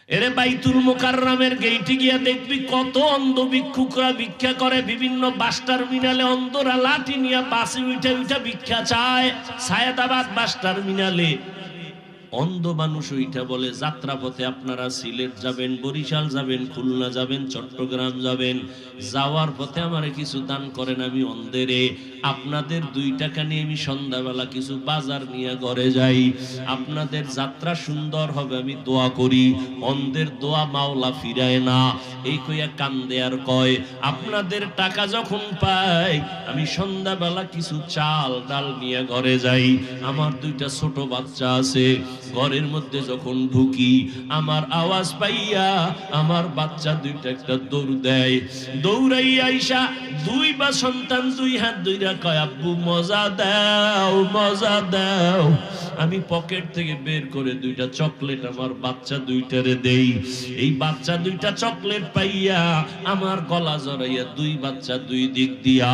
এরে বাইতুল মুকাররমের গেইটে গিয়া দেখবি কত অন্ধ ভিক্ষুকরা ভিক্ষা করে। বিভিন্ন বাস টার্মিনালে অন্ধরা লাঠি নিয়ে বাসে উঠে উঠে ভিক্ষা চায়। সায়েদাবাদ বাস টার্মিনালে অন্ধ মানুষ ওইটা বলে যাত্রাপথে আপনারা সিলেট যাবেন, বরিশাল যাবেন, খুলনা যাবেন, চট্টগ্রাম যাবেন, যাওয়ার পথে আমারে কিছু দান করেন, আমি অন্ধেরে আপনাদের 2 টাকা নিয়ে আমি সন্ধ্যাবেলা কিছু বাজার নিয়ে ঘরে যাই, আপনাদের যাত্রা সুন্দর হবে আমি দোয়া করি। অন্ধের দোয়া মাওলা ফিরায় না, এই কইয়া কান্দে আর কয় আপনাদের টাকা যখন পাই আমি সন্ধ্যাবেলা কিছু চাল ডাল নিয়ে ঘরে যাই। আমার 2টা ছোট বাচ্চা আছে, ঘরের মধ্যে যখন ঢুকি আমার আওয়াজ পাইয়া আমার বাচ্চা 2টা একটা দৌড় দেয়। দৌড়াইয়া আইসা 2 বা সন্তান 2 হাত ধইরা কয় আব্বু মজা দাও, মজা দাও। আমি পকেট থেকে বের করে 2টা চকলেট আমার বাচ্চা 2টারে দেই। এই বাচ্চা 2টা চকলেট পাইয়া আমার গলা জড়াইয়া 2 বাচ্চা 2 দিক দিয়া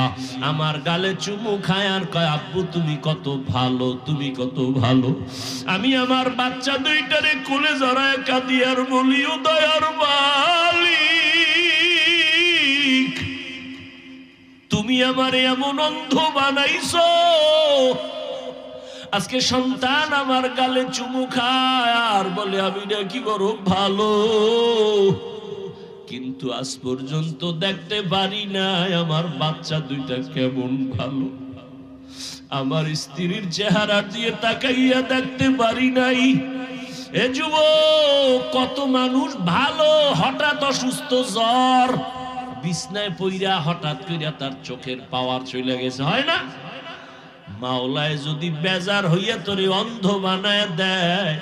আমার গালে চুমু খায় আর কয় আব্বু তুমি কত ভালো, তুমি কত ভালো। আমি আমার বাচ্চা 2টারে কোলে জড়ায় কাঁদি আর বলি ও দয়ার মালিক তুমি আমারে এমন অন্ধ বানাইছো, আজকে সন্তান আমার গালে চুমু খায় আর বলে আমি নাকি বড় ভালো, কিন্তু আজ পর্যন্ত দেখতে পারি নাই আমার বাচ্চা 2টা কেমন ভালো। আমার স্ত্রীর চেহারা দিয়ে তাকাইয়া দেখতে পারি নাই। এ যুবক, কত মানুষ ভালো হঠাৎ অসুস্থ, জ্বর, বিছনায় পইরা হঠাৎ কইরা তার চোখের পাওয়ার চলে গেছে, হয় না? মাওলায় যদি বেজার হইয়া তোরে অন্ধ বানায় দেয়,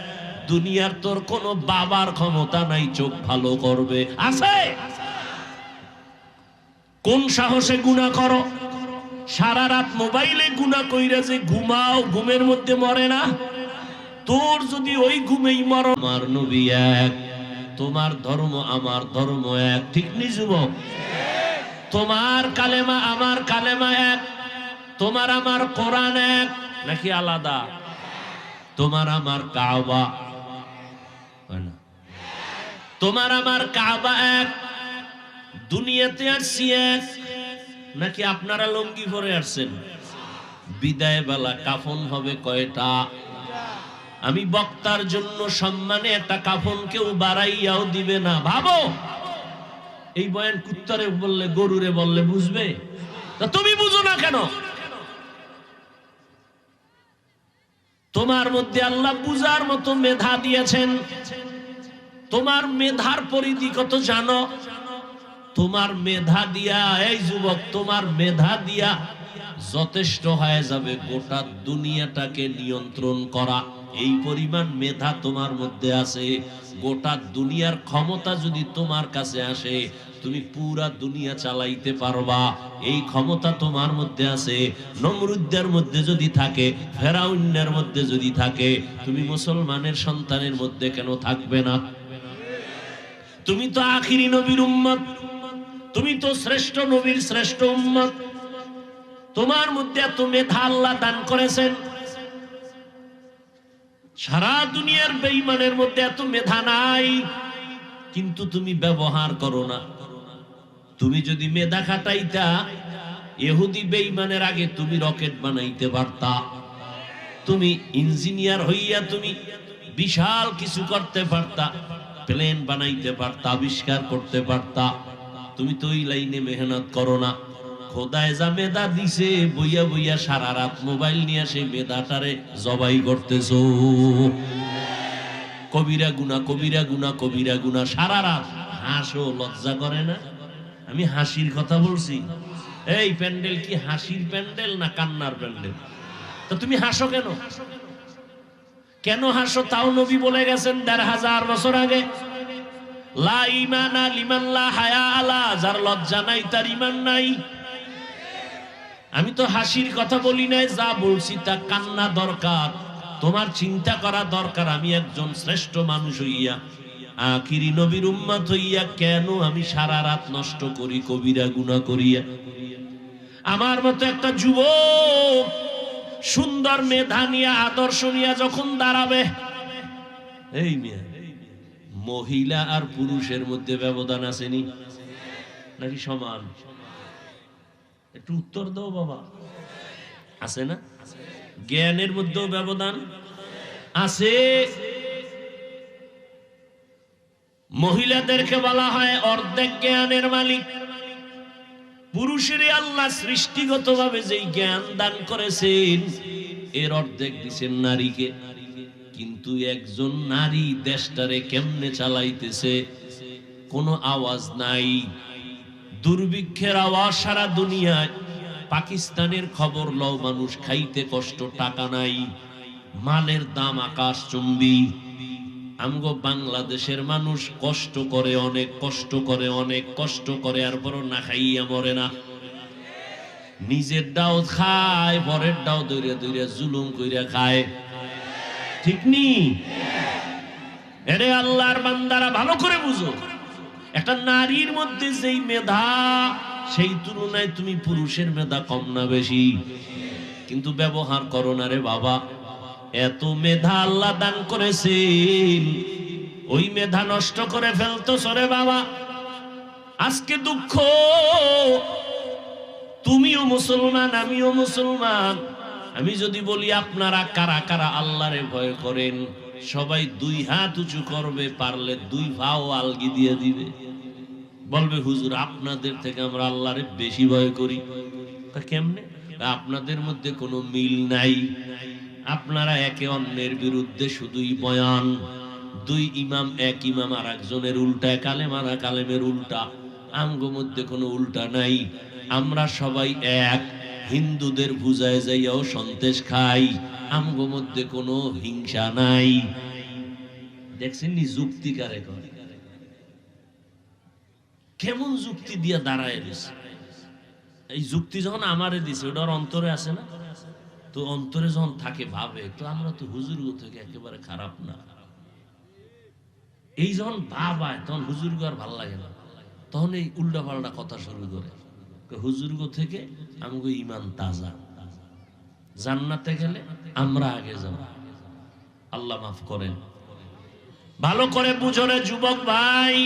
দুনিয়ার তোর কোনো বাবার ক্ষমতা নাই চোখ ভালো করবে, আছে? কোন সাহসে গুনাহ করো? সারা রাত মোবাইলে গুনাহ কইরা যে ঘুমাও, ঘুমের মধ্যে মরে না? তোর যদি ওই ঘুমেই মর, আমার নবী এক, তোমার ধর্ম আমার ধর্ম এক, ঠিক নি যুবক? তোমার কালেমা আমার কালেমা এক, তোমার আমার কোরআন এক নাকি আলাদা? তোমার আমার কাবা, তোমার আমার কাবা এক, দুনিয়াতে আসছি এক নাকি আপনারা লঙ্গি পরে আসছেন? বিদায় বেলা কাফন হবে কয়টা? আমি বক্তার জন্য সম্মানে একটা কাফন কেউ বাড়াইয়াও দিবে না। ভাবো, এই বয়ান কুত্তারে বললে গরুরে বললে বুঝবে, তা তুমি বুঝো না কেন? তোমার মধ্যে আল্লাহ বুঝার মতো মেধা দিয়েছেন, তোমার মেধার পরিধি কত জানো? তোমার মেধা দিয়া, এই যুবক, তোমার মেধা দিয়া যথেষ্ট হয়ে যাবে গোটা দুনিয়াটাকে নিয়ন্ত্রণ করা। এই পরিমাণ মেধা তোমার মধ্যে আছে। গোটা দুনিয়ার ক্ষমতা যদি তোমার কাছে আসে, তুমি পুরা দুনিয়া চালাইতে পারবা, এই ক্ষমতা তোমার মধ্যে আছে। নমরুদের মধ্যে যদি থাকে, ফেরাউনের মধ্যে যদি থাকে, তুমি মুসলমানের সন্তানের মধ্যে কেন থাকবে না? তুমি তো আখিরি নবীর উম্মত, তুমি তো শ্রেষ্ঠ নবীর শ্রেষ্ঠ উম্মত। তোমার মধ্যে এত মেধা আল্লাহ দান করেছেন, সারা দুনিয়ার বেঈমানের মধ্যে এত মেধা নাই, কিন্তু তুমি ব্যবহার করো না। তুমি যদি মেধা খাটাইতা, ইহুদি বেঈমানের আগে তুমি রকেট বানাইতে পারতা, তুমি ইঞ্জিনিয়ার হইয়া তুমি বিশাল কিছু করতে পারতা, প্লেন বানাইতে পারতা, আবিষ্কার করতে পারতা। তুমি তো ওই লাইনে মেহনত করো না। খোদায় যা মেধা দিছে, বইয়া বইয়া সারা রাত মোবাইল নিয়ে সেই মেধাটারে জবাই করতেছো। কবিরা গুনাহ, কবিরা গুনাহ, কবিরা গুনাহ, সারা রাত। হাসো, লজ্জা করে না? আমি হাসির কথা বলছি। এই প্যান্ডেল কি হাসির প্যান্ডেল না কান্নার প্যান্ডেল? তো তুমি হাসো কেন? কেন হাসো? তাও নবী বলে গেছেন ১৫০০ বছর আগে, লা ঈমানা লিমান লা হায়া আলা, যার লজ্জা নাই তার ঈমান নাই। আমি তো হাসির কথা বলি নাই, যা বলছি তা কান্না দরকার। তোমার চিন্তা করা দরকার, আমি একজন শ্রেষ্ঠ মানুষ হইয়া, আখিরি নবীর উম্মত হইয়া কেন আমি সারা রাত নষ্ট করি কবিরা গুনাহ করিয়া? আমার মতো একটা যুবক সুন্দর মেধা নিয়ে, আদর্শ নিয়ে যখন দাঁড়াবে, এই মিয়া মহিলা আর পুরুষের মধ্যে ব্যবধান আসেনি নাকি সমান? একটু উত্তর দাও বাবা। আছে না? জ্ঞানের মধ্যেও ব্যবধান আছে। মহিলাদেরকে বলা হয় অর্ধেক জ্ঞানের মালিক। পুরুষের আল্লাহ সৃষ্টিগতভাবে যেই জ্ঞান দান করেছেন এর অর্ধেক দিচ্ছেন নারীকে। কিন্তু একজন নারী দেশটারে কেমনে চালাইতেছে, কোনো আওয়াজ নাই, দুর্ভিক্ষের আওয়াজ সারা দুনিয়ায়। পাকিস্তানের খবর লও, মানুষ খাইতে কষ্ট, টাকা নাই, মালের দাম আকাশচুম্বী। আমগো বাংলাদেশের মানুষ কষ্ট করে, অনেক কষ্ট করে, অনেক কষ্ট করে, আর বড় না খাইয়া মরে না। নিজের ডাও খায়, পরের ডাও দইরা দইরা জুলুম কইরা খায়। ঠিক নি? এরে আল্লাহর বান্দারা ভালো করে বুঝো, একটা নারীর মধ্যে যেই মেধা, সেই তুলনায় তুমি পুরুষের মেধা কম না বেশি? কিন্তু ব্যবহার করো না রে বাবা। এত মেধা আল্লাহ দান করেছেন, ওই মেধা নষ্ট করে ফেলতেছ রে বাবা। আজকে দুঃখ, তুমিও মুসলমান, আমিও মুসলমান। আমি যদি বলি আপনারা কারা কারা আল্লাহরে ভয় করেন, সবাই দুই হাত উঁচু করবে, পারলে দুই ভাও আলগি দিয়ে দিবে, বলবে হুজুর আপনাদের থেকে আমরা আল্লাহরে বেশি ভয় করি। কেমনে? আপনাদের মধ্যে কোনো মিল নাই। আপনারা একে অন্যের বিরুদ্ধে শুধুই বয়ান। দুই ইমাম, এক ইমাম আর একজনের উল্টা, কালেম আর কালেমের উল্টা। আমগো মধ্যে কোনো উল্টা নাই। আমরা সবাই এক। হিন্দুদের পূজায় যাইয়াও সন্দেশ খাই, আমগো মধ্যে কোনো হিংসা নাই। দেখছেন নি যুক্তি কারে করে? কেমন যুক্তি দিয়া দাঁড়ায় দিছে। এই যুক্তি যখন আমারে দিছে, ওটার অন্তরে আছে না? তো অন্তরে যখন থাকে ভাবে, তো আমরা তো হুজুরগো থেকে একেবারে খারাপ না। এই যখন ভাব হয়, তখন হুজুরগো আর ভাল লাগে না। তখন এই উল্টা পাল্টা কথা শুরু করে। হুজুরগো থেকে আমগো ইমান তাজা, জান্নাতে গেলে আমরা আগে যাব। আল্লাহ মাফ করেন। ভালো করে বুঝো রে যুবক ভাই,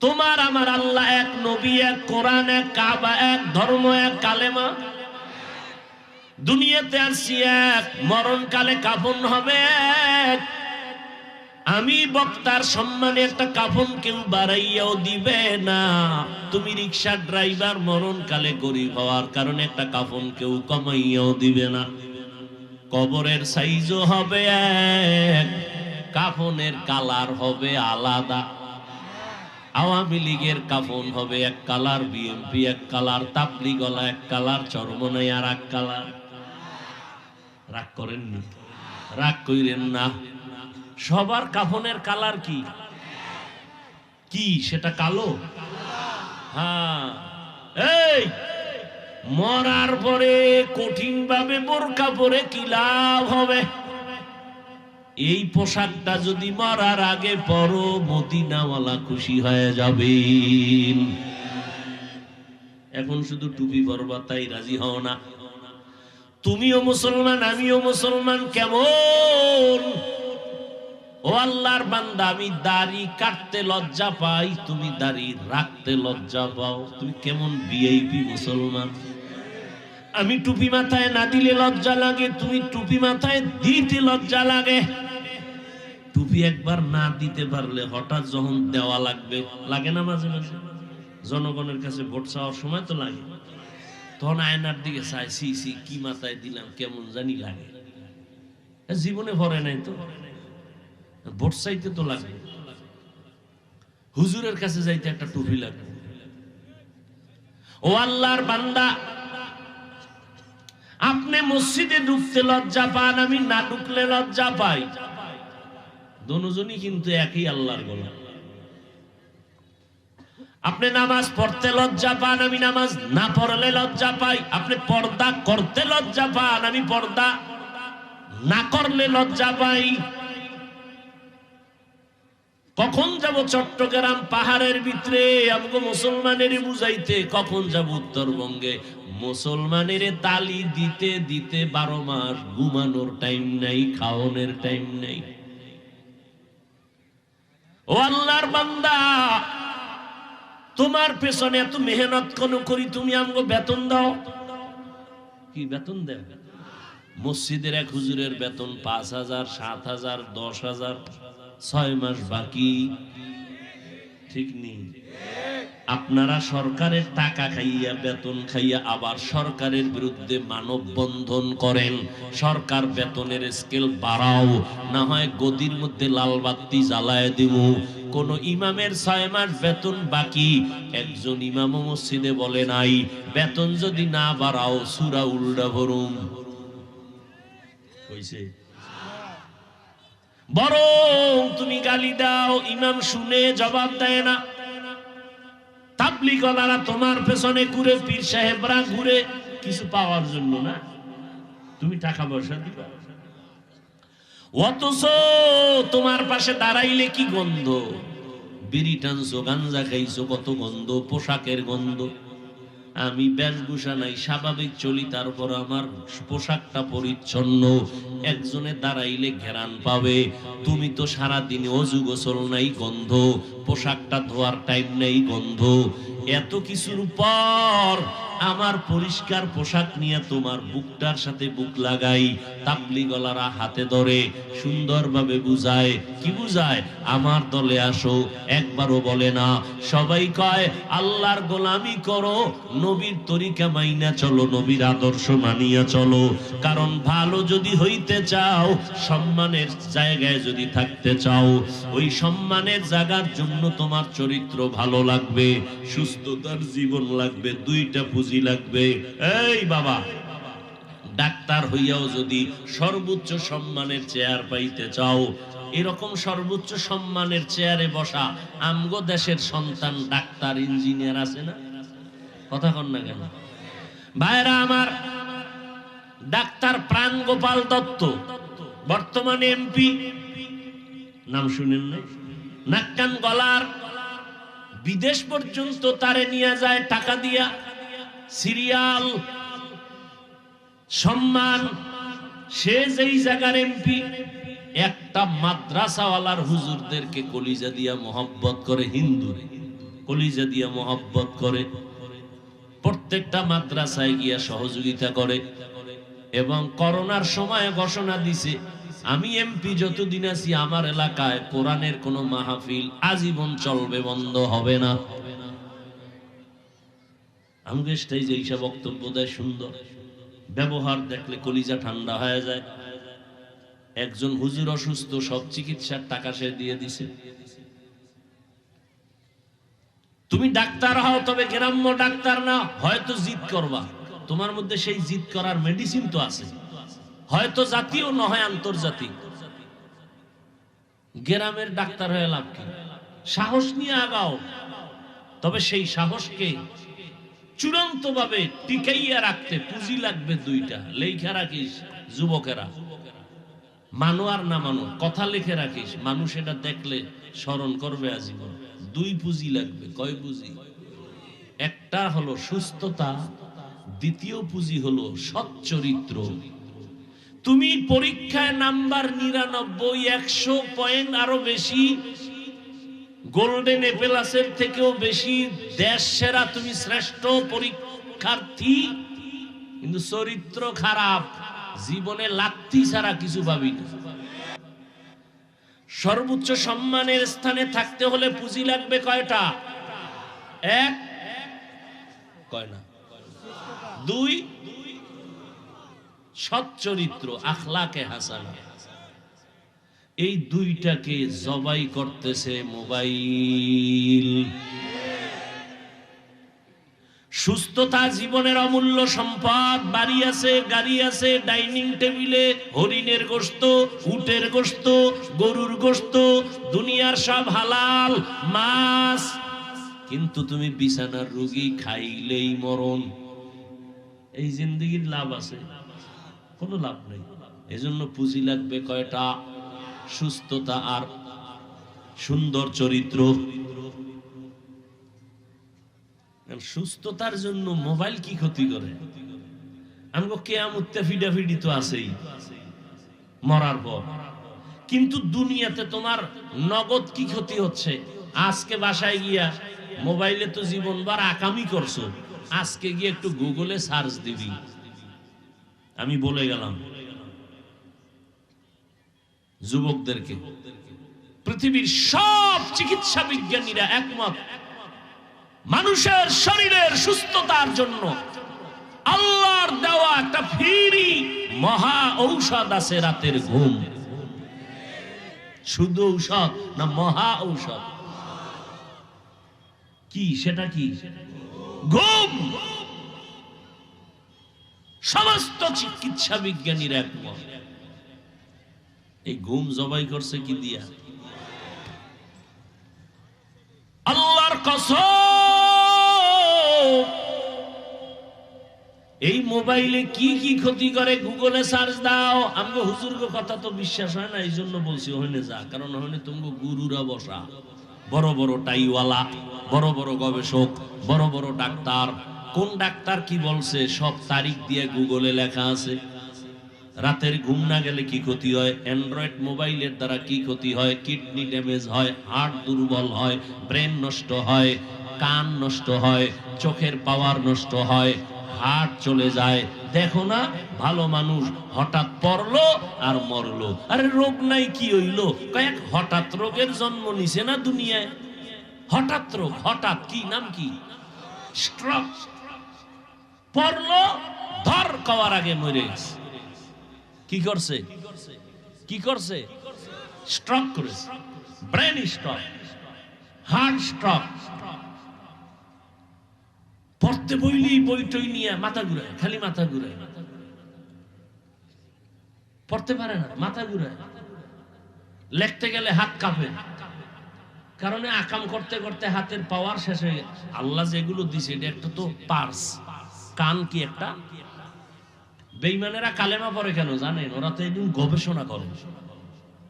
তোমার আমার আল্লাহ এক, নবী এক, কোরআন এক, কাবা এক, ধর্ম এক, কালেমা। দুনিয়াতে আসছি এক, মরণকালে কাফন হবে এক। আমি বক্তার সম্মানে একটা কাফন কেউ বাড়াইয়াও দিবে না। তুমি রিক্সার ড্রাইভার, মরণকালে গরিব হওয়ার কারণে একটা কাফন কেউ কমাইয়াও দিবে না। কবরের সাইজও হবে এক, কাফনের কালার হবে আলাদা। আওয়ামী লীগের কাফন হবে এক কালার, বিএনপি এক কালার, তাবলিগলা এক কালার, চরমনাই আর এক কালার। রাগ করেননি, রাগ কইরেন না। সবার কাফনের কালার কি কি? সেটা কালো। হ্যাঁ, এই মরার পরে কঠিন ভাবে বোরকা পরে কি লাভ হবে? এই পোশাকটা যদি মরার আগে পরো, মদিনাওয়ালা খুশি হয়ে যাবে। এখন শুধু টুপি পরবা, তাই রাজি হও না। তুমিও মুসলমান, আমিও মুসলমান। কেমন? ও আল্লাহর বান্দা, আমি দাড়ি কাটতে লজ্জা পাই, তুমি দাড়ি রাখতে লজ্জা পাও। তুমি কেমন ভিআইপি মুসলমান? আমি টুপি মাথায় না দিলে লজ্জা লাগে, তুমি টুপি মাথায় দিতে লজ্জা লাগে। টুপি একবার না দিতে পারলে হঠাৎ যখন দেওয়া লাগবে, লাগে না মাঝে মাঝে? জনগণের কাছে ভোট চাওয়ার সময় তো লাগে। তখন আয়নার দিকে চাই, সি সি কি মাথায় দিলাম, কেমন জানি লাগে। জীবনে ভরে নাই তো, ভোট চাইতে তো লাগবে। হুজুরের কাছে যাইতে একটা টুপি লাগবে। ও আল্লাহর বান্দা, আপনি মসজিদে ঢুকতে লজ্জা পান, আমি না ঢুকলে লজ্জা পাই। দুজনই কিন্তু একই আল্লাহর গোলাম। আপনি নামাজ পড়তে লজ্জা পান, আমি নামাজ না পড়লে লজ্জা পাই। আপনি পর্দা করতে লজ্জা পান, আমি পর্দা না করলে লজ্জা পাই। কখন যাব চট্টগ্রাম পাহাড়ের ভিতরে আমগো মুসলমানের বুঝাইতে, কখন যাব উত্তরবঙ্গে মুসলমানের তালি দিতে দিতে 12 মাস ঘুমানোর টাইম নাই, খাওয়ানোর টাইম নাই। ও আল্লাহর বান্দা, তোমার পেছনে এত মেহনত কোন করি, তুমি আমগো বেতন দাও? কি বেতন দেও? মসজিদের এক হুজুরের বেতন 5,000, 7,000, 10,000, 6 মাস বাকি। ঠিক নেই? আপনারা সরকারের টাকা খাইয়া, বেতন খাইয়া আবার সরকারের বিরুদ্ধে মানববন্ধন করেন। সরকার বেতনের স্কেল বাড়াও, না হয় গদির মধ্যে লাল বাতি জ্বালায় দিব। কোন ইমামের 6 মাস বেতন বাকি, একজন ইমাম মসজিদে বলে নাই বেতন যদি না বাড়াও সূরা উল্টা ভরুম। কইছে? বরং তুমি গালি দাও, ইমাম শুনে জবাব দেয় না। তাবলীগওয়ালারা তোমার পেছনে ঘুরে, পীর সাহেবরা ঘুরে কিছু পাওয়ার জন্য না, তুমি টাকা পয়সা দিবা। অথচ তোমার পাশে দাঁড়াইলে কি গন্ধ, বিড়ি টানছো, গাঞ্জা খাইছো, কত গন্ধ, পোশাকের গন্ধ। আমি বেশভূষা নাই, স্বাভাবিক চলি, তারপর আমার পোশাকটা পরিচ্ছন্ন। একজনে দাঁড়াইলে ঘেরান পাবে, তুমি তো সারাদিন অজু গোসল নাই, গন্ধ, পোশাকটা ধোয়ার টাইম নেই, গন্ধ। এত কিছুর পর আমার পরিষ্কার পোশাক নিয়ে তোমার বুকটার সাথে বুক লাগাই। তাবলীগওয়ালারা হাতে ধরে সুন্দরভাবে বুঝায়। কি বুঝায়? আমার দলে আসো। একবারও বলে না। সবাই কয় আল্লাহর গোলামি করো, নবীর তরিকা মাইনা চলো, নবীর আদর্শ মানিয়া চলো। কারণ ভালো যদি হইতে চাও, সম্মানের জায়গায় যদি থাকতে চাও, ওই সম্মানের জায়গার জন্য তোমার চরিত্র ভালো লাগবে, সুস্থতার জীবন লাগবে, দুইটা পুঁজি লাগবে। এই বাবা, ডাক্তার হইয়াও যদি সর্বোচ্চ সম্মানের চেয়ার পাইতে চাও, এরকম সর্বোচ্চ সম্মানের চেয়ারে বসা আমগো দেশের সন্তান ডাক্তার, ইঞ্জিনিয়ার আছে না? কথা কন না কেন ভাইরা আমার? ডাক্তার প্রাণগোপাল দত্ত বর্তমানে এমপি, নাম শুনেন না? নাক কান গলার, বিদেশ পর্যন্ত তারে নিয়ে যায় টাকা দিয়া, সিরিয়াল, সম্মান। সে যেই জায়গার এমপি, একটা মাদ্রাসাওয়ালার হুজুরদেরকে কলিজা দিয়া মোহাব্বত করে, হিন্দু কলিজা দিয়া মোহাব্বত করে, প্রত্যেকটা মাদ্রাসায় গিয়া সহযোগিতা করে। এবং করোনার সময় ঘোষণা দিছে, আমি এমপি যতদিন আছি আমার এলাকায় কোরআনের কোন মাহফিল আজীবন চলবে, বন্ধ হবে না। আমাকে স্টেজে এইসব বক্তব্য দেয়, সুন্দর ব্যবহার দেখলে কলিজা ঠান্ডা হয়ে যায়। একজন হুজুর অসুস্থ, সব চিকিৎসার টাকা সে দিয়ে দিছে। তুমি ডাক্তার হও, তবে গ্রাম্য ডাক্তার না, হয়তো জিদ করবা, তোমার মধ্যে সেই জিদ করার মেডিসিন তো আছে, হয়তো জাতীয় নয় আন্তর্জাতিক। গ্রামের ডাক্তার হয়ে লাভ কি? সাহস নিয়ে আগাও, তবে সেই সাহসকে চূড়ান্ত ভাবে টিকাইয়া রাখতে পুঁজি লাগবে দুইটা। লেখা রাখিস যুবকেরা, মানো আর না মানো, কথা লিখে রাখিস, মানুষ এটা দেখলে স্মরণ করবে আজীবন। দুই পুঁজি লাগবে। কয় পুঁজি? একটা হলো সুস্থতা, দ্বিতীয় পুঁজি হলো সৎ চরিত্র। তুমি পরীক্ষায় নাম্বার 99, 100 পয়েন্ট আরো বেশি, গোল্ডেন এপেলাসের থেকেও বেশি, দেশ সেরা, তুমি শ্রেষ্ঠ পরীক্ষার্থী, কিন্তু চরিত্র খারাপ, জীবনে লাথি ছাড়া কিছু ভাবি না। সর্বোচ্চ সম্মানের স্থানে থাকতে হলে পুঁজি লাগবে কয়টা? এক, কয় না, দুই, সৎ চরিত্র, আখলাকে হাসানা। এই দুইটাকে জবাই করতেছে মোবাইল। সুস্থতা জীবনের অমূল্য সম্পদ। বাড়ি আছে, গাড়ি আছে, ডাইনিং টেবিলে হরিণের গোশত, উটের গোশত, গরুর গোশত, দুনিয়ার সব হালাল মাছ, কিন্তু তুমি বিছানার রোগী, খাইলেই মরণ। এই জিন্দেগির লাভ আছে? কোনো লাভ নেই। এজন্য পুঁজি লাগবে কয়টা? সুস্থতা আর সুন্দর চরিত্র। সুস্থতার জন্য মোবাইল কি ক্ষতি করে? আমগো কিয়ামতে ফিডাফিডি তো আছেই মরার পর, কিন্তু দুনিয়াতে তোমার নগদ কি ক্ষতি হচ্ছে? আজকে বাসায় গিয়া মোবাইলে তো জীবনভর আকামি করছো, আজকে গিয়ে একটু গুগলে সার্চ দিবি। আমি বলে গেলাম যুবকদেরকে, পৃথিবীর সব চিকিৎসা বিজ্ঞানীরা একমত, মানুষের শরীরের সুস্থতার জন্য আল্লাহর দেওয়া একটা ফ্রি মহা ঔষধ আছে, রাতের ঘুম। শুধু ঔষধ না, মহা ঔষধ। কি সেটা? কি? ঘুম। সমস্ত চিকিৎসা বিজ্ঞানীরা একমত। এই ঘুম জবাই করছে কি দিয়া? আল্লাহর কসম, এই মোবাইলে কি কি ক্ষতি করে গুগলে সার্চ দাও। আমগো হুজুরগো কথা তো বিশ্বাস হয় না, এই জন্য বলছি ওখানে যা, কারণ ওখানে তুমি গুরুরা বসা, বড় বড় টাইওয়ালা, বড় বড় গবেষক, বড় বড় ডাক্তার। কোন ডাক্তার কি বলছে সব তারিখ দিয়ে গুগলে লেখা আছে। রাতের ঘুম না গেলে কি ক্ষতি হয়, অ্যান্ড্রয়েড মোবাইলের দ্বারা কি ক্ষতি হয়, কিডনি ড্যামেজ হয়, হার্ট দুর্বল হয়, ব্রেন নষ্ট হয়, কান নষ্ট হয়, চোখের পাওয়ার নষ্ট হয়, হার্ট চলে যায়। দেখো না, ভালো মানুষ হঠাৎ পড়লো আর মরলো। আরে রোগ নাই, কি হইলো? কয়েক হঠাৎ রোগের জন্ম নিছে না দুনিয়ায়। হঠাৎ রোগ, হঠাৎ। কি নাম? কি? স্ট্রোক। পড়লো, ধর কওয়ার আগে মরে গেছে। কি করছে? কি করছে? স্ট্রোক করেছে, ব্রেন স্ট্রোক, হার্ট স্ট্রোক। পড়তে বইলি বইটই নিয়ে মাথা ঘুরায়, খালি মাথা ঘুরায়, পড়তে পারে না, মাথা ঘুরায়। লিখতে গেলে হাত কাঁপে, কারণে আকাম করতে করতে হাতের পাওয়ার শেষ হয়ে গেছে। আল্লাহ যেগুলো দিছে এটা একটা তো পার্স। কান কি একটা? বেঈমানেরা কালেমা পড়ে কেন জানেন? ওরা তো এদিন গবেষণা করে।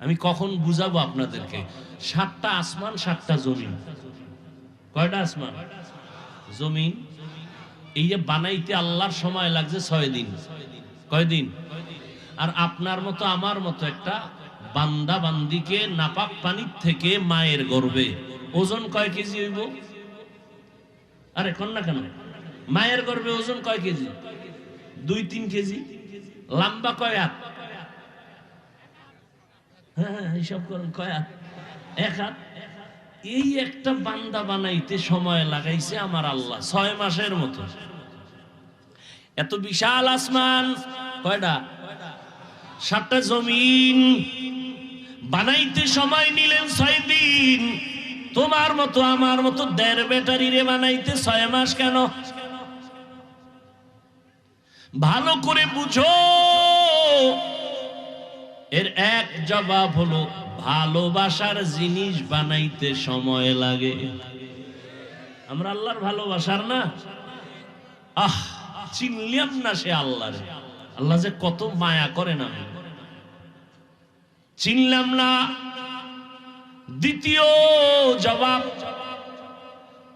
আমি কখন বুঝাবো আপনাদেরকে। 7টা আসমান, 7টা জমিন। কয়টা আসমান? জমিন। এই যে বানাইতে আল্লাহর সময় লাগছে 6 দিন। কয়দিন? আর আপনার মতো আমার মতো একটা বান্দা বান্দিকে নাপাক পানির থেকে মায়ের গর্ভে ওজন কয় কেজি হইব? আরে কন্যা কেন? মায়ের গর্ভে ওজন কয় কেজি? 2-3 কেজি। লম্বা কয় হাত? হ্যাঁ, হিসাব করেন কয় হাত? 1 হাত। এই একটা বান্দা বানাইতে সময় লাগাইছে আমার আল্লাহ 6 মাসের মতো। এত বিশাল আসমান। কয়টা? 7টা জমিন বানাইতে সময় নিলেন 6 দিন। তোমার মতো আমার মতো 1.5 ব্যাটারি রে বানাইতে 6 মাস কেন? ভালো করে বুঝো। এর এক জবাব হলো, ভালোবাসার জিনিস বানাইতে সময় লাগে। আমরা আল্লাহর ভালোবাসার না, চিনলাম না সে আল্লাহরে। আল্লাহ যে কত মায়া করে না, চিনলাম না। দ্বিতীয় জবাব,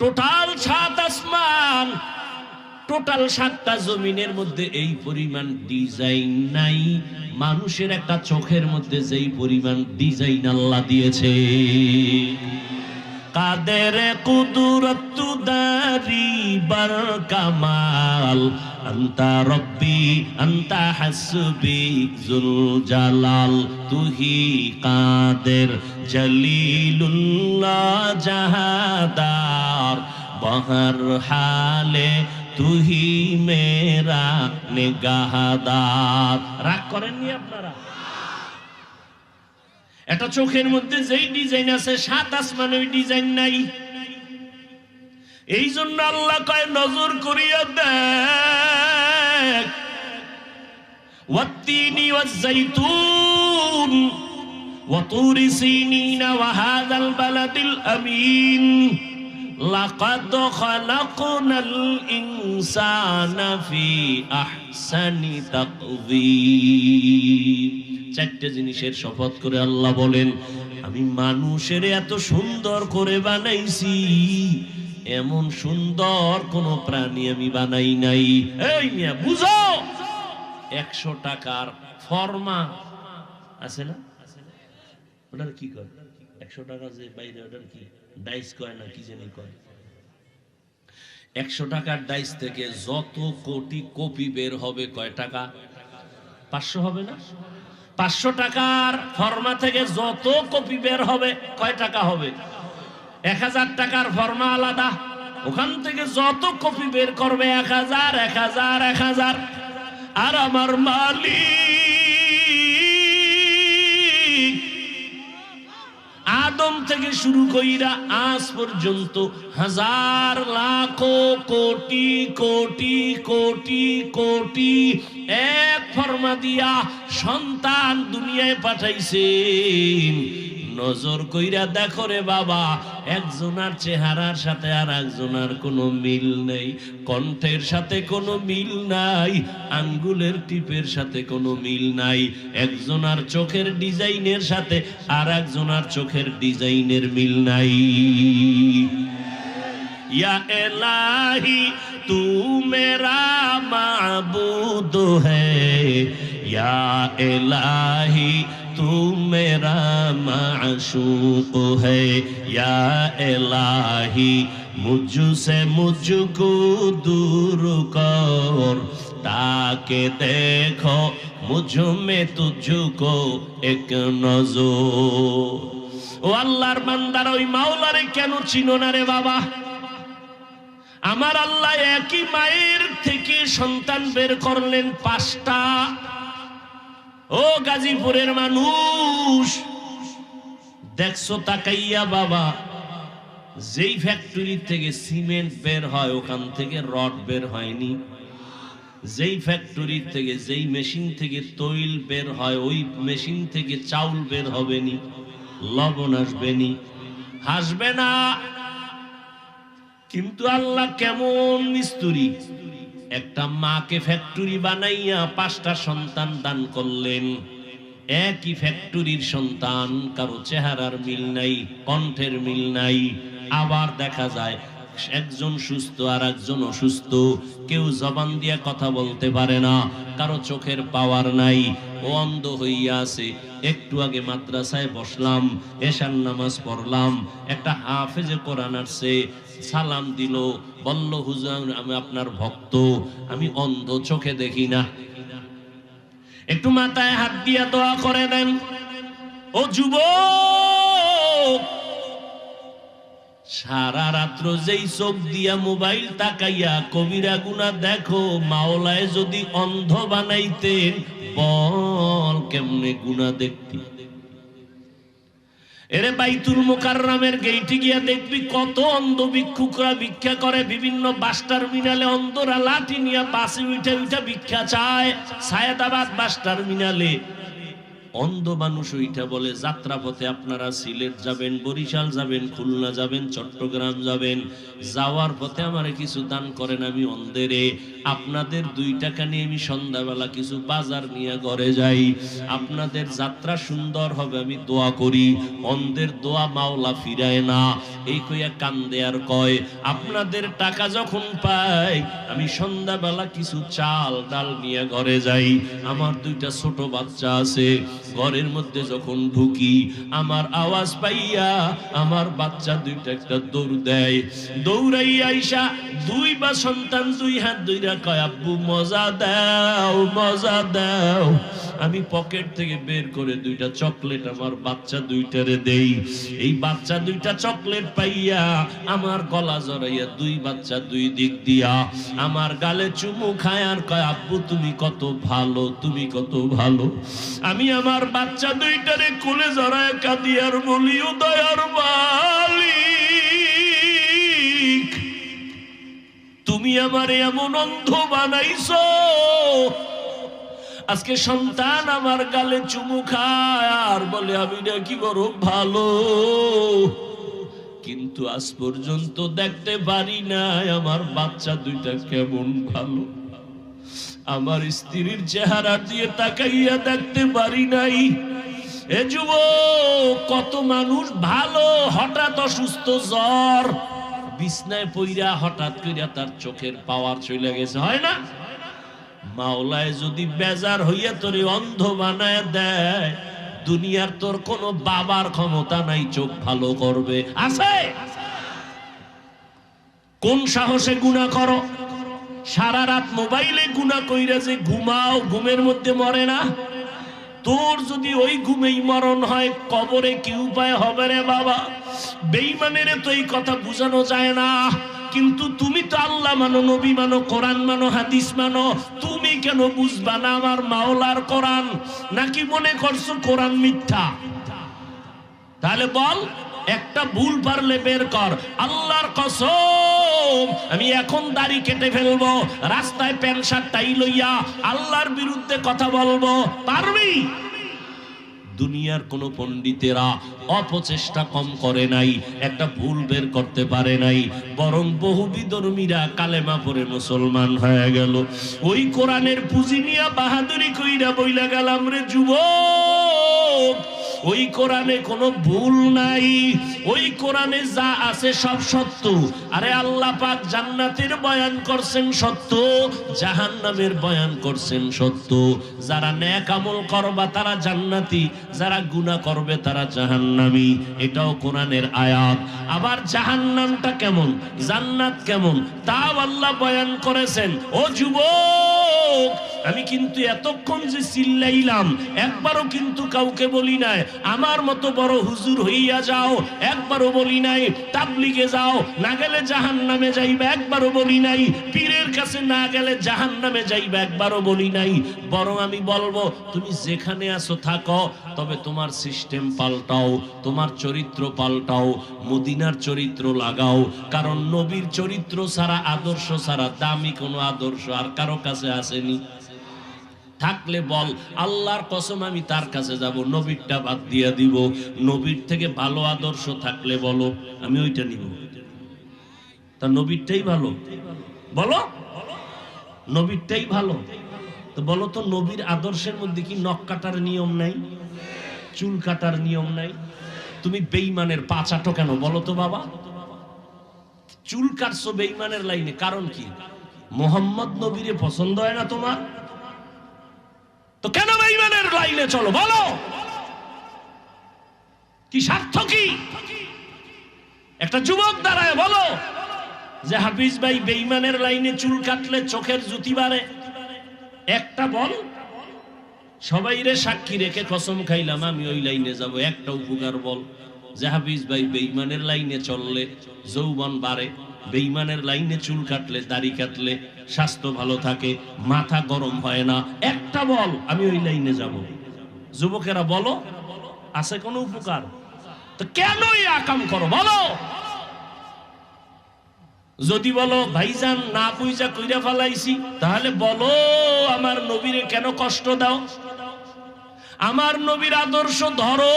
টোটাল 7 আসমান, টোটাল 7টা জমিনের মধ্যে এই পরিমাণ ডিজাইন নাই। মানুষের একটা চোখের মধ্যে যেই পরিমাণ ডিজাইন আল্লাহ দিয়েছে। কাদের কুদরত দারি বার কামাল, আন্তা রব্বি আন্তা হাসবি জুল জালাল, তুহি কাদের জলিলুল্লাহ জাহাদার, বহর হালে তুহি মেরা নিগাহদার। রাগ করেননি আপনারা? এটা চোখের মধ্যে যেই ডিজাইন আছে 7 আসমানে ওই ডিজাইন নাই। এই জন্য আল্লাহ কয়, নজর করিয়া দেখ। ওয়াত্তিনি ওয়াজ্জাইতুন ওয়া তুরি সিনিনা ওয়া হাযাল বালাদিল আমিন, লাকাদ খালাকনাল ইনসানা ফি আহসানি তাকওয়িম। 4টে জিনিসের শপথ করে আল্লাহ বলেন, আমি মানুষের এত সুন্দর করে বানাইছি, এমন সুন্দর কোন প্রাণী আমি বানাই নাই। এই মিয়া বুঝো, 100 টাকার ফর্মা আছে না? ওটার কি কয় 100 টাকা যে বাইরে ওটার কি ডাইস কয় না কি জানি কয় 100 টাকার ডাইস থেকে যত কোটি কপি বের হবে কয় টাকা 500 হবে না 500 টাকার ফর্মা থেকে যত কপি বের হবে কয় টাকা হবে 1000 টাকার ফর্মা আলাদা ওখান থেকে যত কপি বের করবে 1000 1000 1000 আর আমার মালিক আদম থেকে শুরু কইরা আজ পর্যন্ত হাজার লাখ কোটি কোটি কোটি কোটি এক ফরমা দিয়া সন্তান দুনিয়ায় পাঠাইছেন নজর কইরা দেখো রে বাবা একজনের চেহারার সাথে আর একজনের কোনো মিল নেই কণ্ঠের সাথে কোনো মিল নাই আঙ্গুলের টিপের সাথে কোনো মিল নাই একজনের চোখের ডিজাইনের সাথে আর একজনের চোখের ডিজাইনের মিল নাই ইয়া ইলাহি তু মেরা মাবুদ হ্যায় ইয়া ইলাহি तू मेरा माशूक है या इलाही मुझसे मुझको दूर कर ताकि देखो मुझ में तुझको एक नजर ও আল্লাহর বান্দার ওই মাওলারে কেন চিনো না রে বাবা আমার আল্লাহ একই মায়ের থেকে সন্তান বের করলেন 5টা ও গাজীপুরের মানুষ দেখছো তাকাইয়া বাবা যেই ফ্যাক্টরি থেকে সিমেন্ট বের হয় ওখান থেকে রড বের হয়নি যেই ফ্যাক্টরি থেকে যেই মেশিন থেকে তৈল বের হয় ওই মেশিন থেকে চাউল বের হবে নি লবণ আসবে নি হাসবে না কিন্তু আল্লাহ কেমন মিস্ত্রি একটা মাকে ফ্যাক্টরি বানাইয়া 5টা সন্তান দান করলেন একই ফ্যাক্টরির সন্তান কারো চেহারার মিল নাই কণ্ঠের মিল নাই আবার দেখা যায় একজন সুস্থ আর একজন অসুস্থ কেউ জবান দিয়ে কথা বলতে পারে না কারো চোখের পাওয়ার নাই ও অন্ধ হইয়া আছে একটু আগে মাদ্রাসায় বসলাম এশার নামাজ পড়লাম একটা হাফেজে কোরআন আসছে সালাম দিল বলল হুজুর আমি আপনার ভক্ত আমি অন্ধ চোখে দেখি না একটু মাথায় হাত দিয়া দোয়া করে দেন ও যুবক সারা রাত্র যেই চোখ দিয়া মোবাইল তাকাইয়া কবিরা গুনাহ দেখো মাওলায় যদি অন্ধ বানাইতেন বল কেমনে গুনাহ দেখতি এরে বাইতুল মুকাররমের গেইটে গিয়া দেখবি কত অন্ধ ভিক্ষুকরা ভিক্ষা করে বিভিন্ন বাস টার্মিনালে অন্ধরা লাঠি নিয়ে বাসে উঠে উঠে ভিক্ষা চায় সায়েদাবাদ বাস টার্মিনালে অন্ধ মানুষ ওইটা বলে যাত্রাপথে আপনারা সিলেট যাবেন বরিশাল যাবেন খুলনা যাবেন চট্টগ্রাম যাবেন যাওয়ার পথে আমারে কিছু দান করেন আমি অন্ধেরে আপনাদের 2 টাকা নিয়ে আমি সন্ধ্যাবেলা কিছু বাজার নিয়ে ঘরে যাই আপনাদের যাত্রা সুন্দর হবে আমি দোয়া করি অন্ধের দোয়া মাওলা ফিরায় না এই কইয়া কান্দে আর কয় আপনাদের টাকা যখন পাই আমি সন্ধ্যাবেলা কিছু চাল ডাল নিয়ে ঘরে যাই আমার 2টা ছোট বাচ্চা আছে ঘরের মধ্যে যখন ঢুকি আমার আওয়াজ পাইয়া আমার বাচ্চা 2টা একটা দৌড় দেয় দৌড়াইয়া আইসা 2 বা সন্তান 2 হাত ধইরা কয় আব্বু মজা দাও মজা দাও আমি পকেট থেকে বের করে 2টা চকলেট আমার বাচ্চা 2টারে দেই এই বাচ্চা 2টা চকলেট পাইয়া আমার গলা জড়াইয়া 2 বাচ্চা 2 দিক দিয়া আমার গালে চুমু খায় আর কয় আব্বু তুমি কত ভালো তুমি কত ভালো আমি আমার বাচ্চা 2টারে কোলে জড়ায় কাঁদি আর বলি ও দয়ার মালিক তুমি আমারে এমন অন্ধ বানাইছো আজকে সন্তান আমার গালে চুমু খায় আর বলে আমি নাকি বড় ভালো কিন্তু আজ পর্যন্ত দেখতে পারি নাই আমার বাচ্চা 2টা কেমন ভালো আমার স্ত্রীর চেহারা দিয়ে তাকাইয়া দেখতে পারি নাই এ যুবক কত মানুষ ভালো হঠাৎ অসুস্থ জ্বর বিছনায় পইরা হঠাৎ কইরা তার চোখের পাওয়ার চলে গেছে হয় না মাওলায় যদি বেজার হইয়া তোরে অন্ধ বানায় দেয় দুনিয়ার তোর কোনো বাবার ক্ষমতা নাই চোখ ভালো করবে, আছে? কোন সাহসে গুনাহ করো? সারা রাত মোবাইলে গুনাহ কইরা যে ঘুমাও, ঘুমের মধ্যে মরে না? তোর যদি ওই ঘুমেই মরণ হয়, কবরে কি উপায় হবে রে বাবা? বেঈমানের তো এই কথা বুঝানো যায় না। কিন্তু তুমি তো আল্লাহ মানো, নবী মানো, কোরআন মানো, হাদিস মানো, তুমি কেন বুঝবা না আমার মাওলার কোরআন? নাকি মনে করছো কোরআন মিথ্যা? তাহলে বল, একটা ভুল পারলে বের কর। আল্লাহর কসম, আমি এখন দাড়ি কেটে ফেলবো, রাস্তায় প্যান্ট শার্ট টাই লইয়া আল্লাহর বিরুদ্ধে কথা বলবো, পারবি? দুনিয়ার কোন পণ্ডিতেরা অপচেষ্টা কম করে নাই, একটা ভুল বের করতে পারে নাই, বরং বহু বিধর্মীরা কালেমা পড়ে মুসলমান হয়ে গেল। ওই কোরআনের পুঁজি নিয়া বাহাদুরি কইরা বইলা গেলাম রে যুবক, ওই কোরআনে কোনো ভুল নাই, ওই কোরআনে যা আছে সব সত্য। আরে আল্লাহ পাক জান্নাতের বয়ান করছেন সত্য, জাহান্নামের বয়ান করছেন সত্য। যারা নেক আমল করবা তারা জান্নাতি, যারা গুনাহ করবে তারা জাহান্নামী, এটাও কোরআনের আয়াত। আবার জাহান্নামটা কেমন, জান্নাত কেমন, তাও আল্লাহ বয়ান করেছেন। ও যুবক, আমি কিন্তু এতক্ষণ যে চিল্লাইলাম, একবারও কিন্তু কাউকে বলি নাই আমার মতো বড় হুজুর হইয়া যাও, একবারও বলি নাই তাবলিগে যাও, না গেলে জাহান্নামে যাইবে, একবারও বলি নাই পীরের কাছে না গেলে জাহান্নামে যাইবে, একবারও বলি নাই। বরং আমি বলবো, তুমি যেখানে আছো থাকো, তবে তোমার সিস্টেম পাল্টাও, তোমার চরিত্র পাল্টাও, মদিনার চরিত্র লাগাও। কারণ নবীর চরিত্র ছাড়া, আদর্শ ছাড়া দামি কোনো আদর্শ আর কারো কাছে আসেনি। থাকলে বল, আল্লাহর কসম আমি তার কাছে যাব, নবীরটা বাদ দিয়ে দিব। নবীর থেকে ভালো আদর্শ থাকলে বলো, আমি ওইটা নিব। তা নবীরটাই ভালো, বলো নবীরটাই ভালো। তো বলো তো, নবীর আদর্শের মধ্যে কি নখ কাটার নিয়ম নাই, চুল কাটার নিয়ম নাই? তুমি বেঈমানের পা চাটো কেন বলো তো বাবা? চুল কাটছো বেঈমানের লাইনে, কারণ কি? মোহাম্মদ নবীরে পছন্দ হয় না তোমার, তো কেন বেঈমানের লাইনে চলো বলো? কি স্বার্থ কি? একটা যুবক দাঁড়ায় বলো যে হাফিজ ভাই বেঈমানের লাইনে চুল কাটলে চোখের জুতি বাড়ে, একটা বল। সবাইরে সাক্ষী রেখে কসম খাইলাম আমি ওই লাইনে যাব, একটা উপকার বল যে হাফিজ ভাই বেঈমানের লাইনে চললে যৌবন বাড়ে, বেঈমানের লাইনে চুল কাটলে, দাড়ি কাটলে স্বাস্থ্য ভালো থাকে, মাথা গরম হয় না, একটা বল আমি ওই লাইনে যাব। যুবকেরা বলো, আছে কোনো উপকার? তো কেন এই আকাম করো বলো? যদি বলো ভাইজান না বুঝা কইরা ফেলাইছি, তাহলে বলো আমার নবীরে কেন কষ্ট দাও? আমার নবীর আদর্শ ধরো।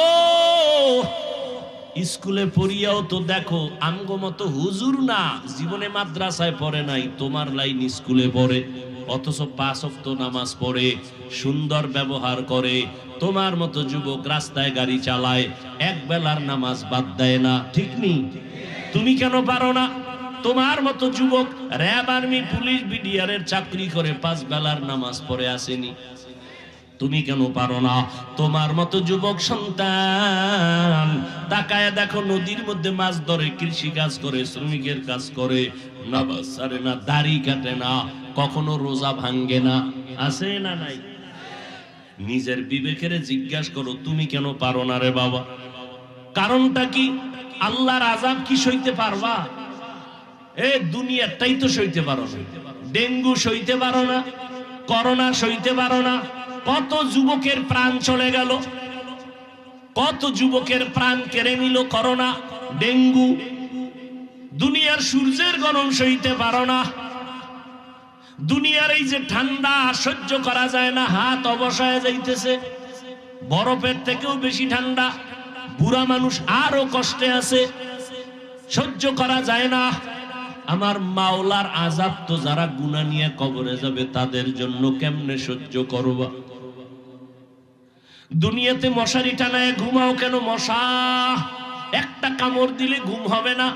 স্কুলে পড়িয়াও তো দেখো আমগো মতো হুজুর না, জীবনে মাদ্রাসায় পড়ে নাই, তোমার লাইন স্কুলে পড়ে, অথচ 5 ওয়াক্ত নামাজ পড়ে, সুন্দর ব্যবহার করে। তোমার মতো যুবক রাস্তায় গাড়ি চালায়, এক বেলার নামাজ বাদ দেয় না, ঠিক নেই? তুমি কেন পারো না? তোমার মতো যুবক র‍্যাব, আর্মি, পুলিশ, বিডিআরের চাকরি করে 5 বেলার নামাজ পড়ে আসেনি, তুমি কেন পারো না? তোমার মতো যুবক সন্তান তাকায় দেখো, নদীর মধ্যে মাছ ধরে, কৃষি কাজ করে, শ্রমিকের কাজ করে, নামাজ ছাড়ে না, দাড়ি কাটে না, কখনো রোজা ভাঙ্গে না, আছে না নাই? নিজের বিবেকের জিজ্ঞাসা করো, তুমি কেন পারো না রে বাবা? কারণটা কি? আল্লাহর আযাব কি সইতে পারবা? দুনিয়াটাই তো সইতে পারো না, ডেঙ্গু সইতে পারো না, করোনা সইতে পারো না, কত যুবকের প্রাণ চলে গেল, কত যুবকের প্রাণ কেড়ে নিল করোনা, ডেঙ্গু। দুনিয়ার সূর্যের গরম সইতে পারো না, দুনিয়ার এই যে ঠান্ডা সহ্য করা যায় না, হাত অবসায় যাইতেছে, বরফের থেকেও বেশি ঠান্ডা, বুড়া মানুষ আরো কষ্টে আছে, সহ্য করা যায় না। আমার মাওলার আযাব তো যারা গুনাহ নিয়ে কবরে যাবে তাদের জন্য কেমনে সহ্য করবা? দুনিয়াতে মশারি টানায় ঘুমাও কেন? মশা একটা কামড় দিলে ঘুম হবে না,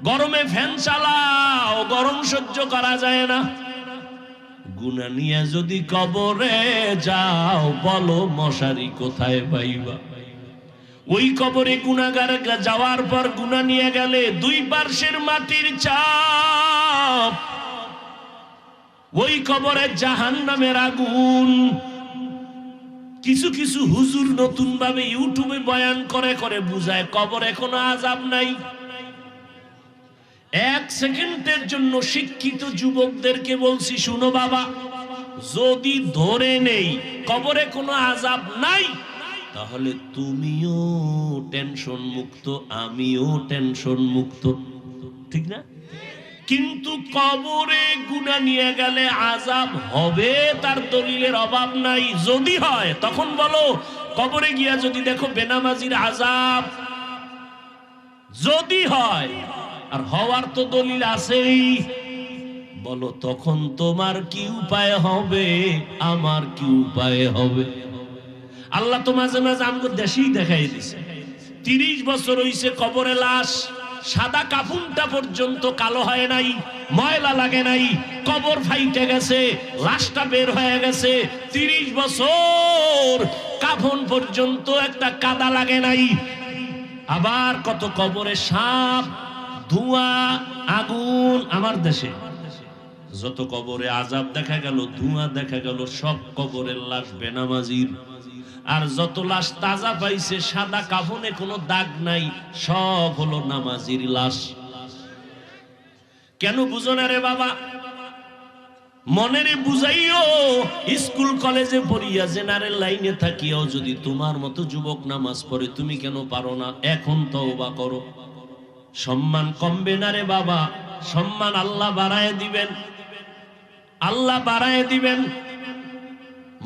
গরমে ফ্যান চালাও, গরম সহ্য করা যায় না, গুনাহ নিয়ে যদি কবরে যাও বলো মশারি কোথায় পাইবা? ওই কবরে গুনাহগার যাওয়ার পর গুনাহ নিয়ে গেলে দুই পার্শ্বের মাটির চাপ, ওই কবরে জাহান্নামের আগুন। কিছু কিছু হুজুর নতুন ভাবে ইউটিউবে বয়ান করে করে বুঝায় কবরে কোনো আযাব নাই। এক সেকেন্ডের জন্য শিক্ষিত যুবকদেরকে বলছি, শুনো বাবা, যদি ধরে নেই কবরে কোনো আযাব নাই, তাহলে তুমিও টেনশন মুক্ত, আমিও টেনশন মুক্ত, ঠিক না? কিন্তু কবরে গুনাহ নিয়ে গেলে আযাব হবে, তার দলিলের অভাব নাই। যদি হয় তখন বলো, কবরে গিয়া যদি দেখো বেনামাজির আযাব, যদি হয়, আর হওয়ার তো দলিল আছেই, বলো তখন তোমার কি উপায় হবে, আমার কি উপায় হবে? আল্লাহ তো মাঝে মাঝে আমাকে দেশেই দেখাই দিছে। 30 বছর হইছে কবরে লাশ, সাদা কাফনটা পর্যন্ত কালো হয় নাই, ময়লা লাগে নাই, কবর ফাইটে গেছে, লাশটা বের হয়ে গেছে। 30 বছর কাফন পর্যন্ত একটা কাদা লাগে নাই। আবার কত কবরে সাপ, ধোঁয়া, আগুন। আমার দেশে যত কবরে আযাব দেখা গেল, ধোঁয়া দেখা গেল, সব কবরের লাশ বেনামাজির। আর যত লাশ তাজা পাইছে, সাদা কাফনে কোনো দাগ নাই, সব হলো নামাজির লাশ। কেন বুঝো না রে বাবা? মনেরে বুঝাইও, স্কুল কলেজে পড়িয়া জেনারেল লাইনে থাকিও যদি তোমার মতো যুবক নামাজ পড়ে, তুমি কেন পারো না? এখন তওবা করো। সম্মান কমবে না রে বাবা, সম্মান আল্লাহ বাড়ায় দিবেন, আল্লাহ বাড়ায় দিবেন।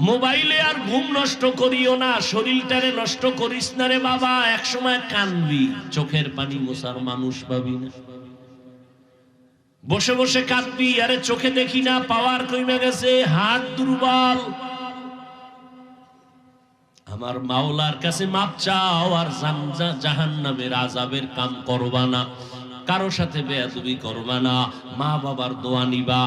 মোবাইলে আর ঘুম নষ্ট করিও না, শরীরটারে নষ্ট করিস না রে বাবা। একসময় কানবি, চোখের পানি মোছার মানুষ পাবি না। বসে বসে কাঁদবি, আরে চোখে দেখি না, পাওয়ার কমে গেছে, হাত দুর্বল। আমার মাওলার কাছে মাপ চাও, আর জাহান্নামের আযাবের কাম করবা না। কারো সাথে বেয়াদবি করবা না, মা বাবার দোয়া নিবা,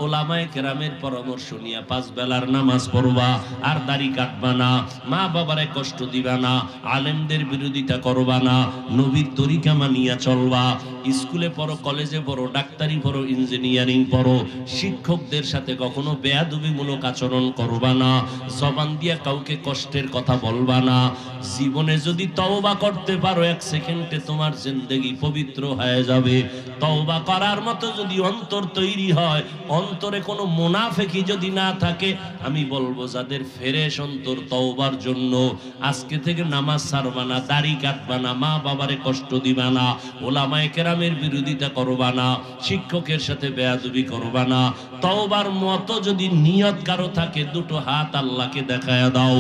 ওলামায়ে কেরামের পরামর্শ নিয়ে 5 বেলার নামাজ পড়বা, আর দাড়ি কাটবা না, মা বাবারে কষ্ট দিবা না, আলেমদের বিরোধিতা করবা না, নবীর তরিকা মানিয়া চলবা। স্কুলে পড়ো, কলেজে পড়ো, ডাক্তারি পড়ো, ইঞ্জিনিয়ারিং পড়ো, শিক্ষকদের সাথে কখনো বেয়াদবিমূলক আচরণ করবা না, জবান দিয়া কাউকে কষ্টের কথা বলবা না। জীবনে যদি তওবা করতে পারো, 1 সেকেন্ডে তোমার জিন্দেগি পবিত্র হয়ে যাবে। তওবা করার মতো যদি অন্তর তৈরি হয়, অন্তরে কোনো মুনাফিকি যদি না থাকে, আমি বলবো যাদের ফ্রেশ অন্তর, তওবার জন্য আজকে থেকে নামাজ ছাড়বা না, দাড়ি কাটবা না, মা বাবারে কষ্ট দিবা না, ওলামায়ে কেরামের বিরোধিতা করবা না, শিক্ষকের সাথে বেয়াদবি করবা না। তওবার মতো যদি নিয়ত কারো থাকে, দুটো হাত আল্লাহকে দেখায়া দাও।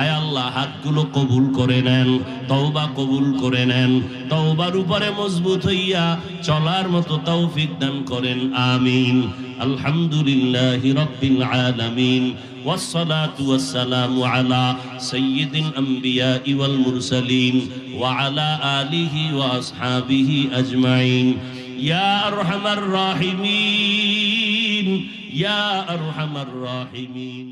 আয় আল্লাহ, হাতগুলো কবুল করে নেন, তওবা কবুল করে নেন, তওবার উপরে মজবুত হইয়া চলার মতো তৌফিক দান করেন, আমিন। আলহামদুলিল্লাহি রাব্বিল আলামিন, والصلاة والسلام على سيد الأنبياء والمرسلين وعلى آله وأصحابه أجمعين. يا أرحم الراحمين، يا أرحم الراحمين.